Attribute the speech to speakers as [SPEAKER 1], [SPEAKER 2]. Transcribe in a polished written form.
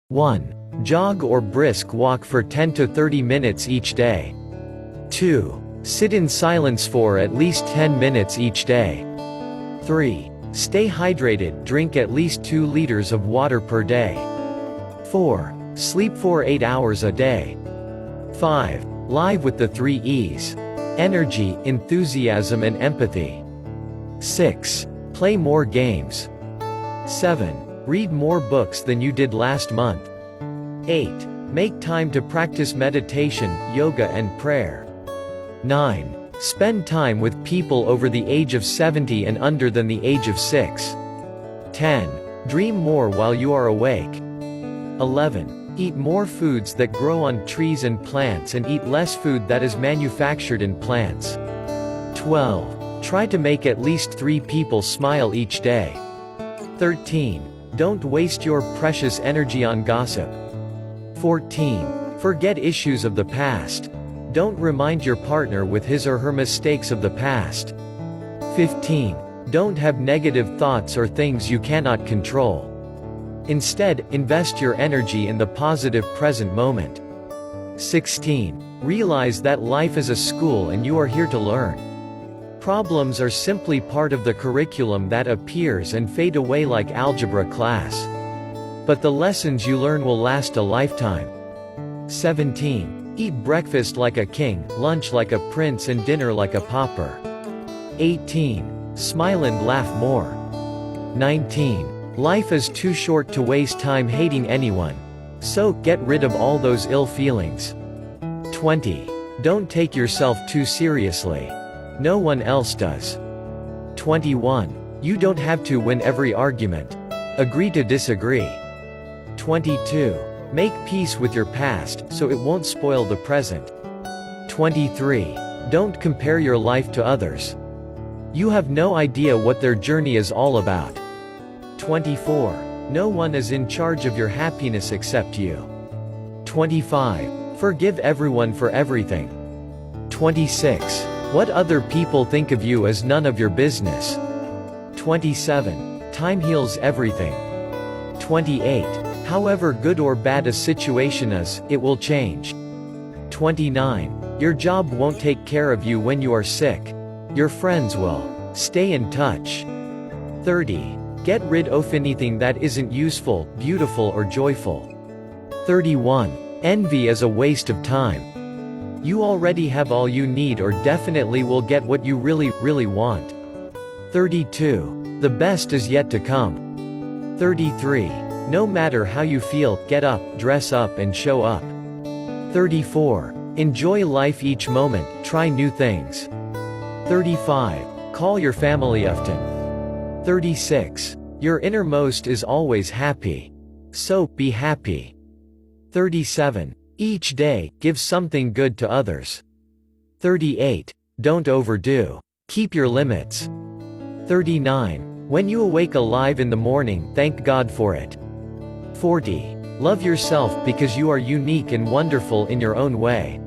[SPEAKER 1] 1. Jog or brisk walk for 10 to 30 minutes each day. 2. Sit in silence for at least 10 minutes each day. 3. Stay hydrated, drink at least 2 liters of water per day. 4. Sleep for 8 hours a day. 5. Live with the 3 E's. Energy, enthusiasm and empathy. 6. Play more games. 7. Read more books than you did last month. 8. Make time to practice meditation, yoga and prayer. 9. Spend time with people over the age of 70 and under than the age of 6. 10. Dream more while you are awake. 11. Eat more foods that grow on trees and plants and eat less food that is manufactured in plants. 12. Try to make at least 3 people smile each day. 13. Don't waste your precious energy on gossip. 14. Forget issues of the past. Don't remind your partner with his or her mistakes of the past. 15. Don't have negative thoughts or things you cannot control. Instead, invest your energy in the positive present moment. 16. Realize that life is a school and you are here to learn. Problems are simply part of the curriculum that appears and fade away like algebra class. But the lessons you learn will last a lifetime. 17. Eat breakfast like a king, lunch like a prince and dinner like a pauper. 18. Smile and laugh more. 19. Life is too short to waste time hating anyone. So, get rid of all those ill feelings. 20. Don't take yourself too seriously. No one else does. 21. You don't have to win every argument. Agree to disagree. 22. Make peace with your past, so it won't spoil the present. 23. Don't compare your life to others. You have no idea what their journey is all about. 24. No one is in charge of your happiness except you. 25. Forgive everyone for everything. 26. What other people think of you is none of your business. 27. Time heals everything. 28. However good or bad a situation is, it will change. 29. Your job won't take care of you when you are sick. Your friends will. Stay in touch. 30. Get rid of anything that isn't useful, beautiful or joyful. 31. Envy is a waste of time. You already have all you need or definitely will get what you really want. 32. The best is yet to come. 33. No matter how you feel, get up, dress up and show up. 34. Enjoy life each moment, try new things. 35. Call your family often. 36. Your innermost is always happy. So, be happy. 37. Each day, give something good to others. 38. Don't overdo. Keep your limits. 39. When you awake alive in the morning, thank God for it. 40. Love yourself because you are unique and wonderful in your own way.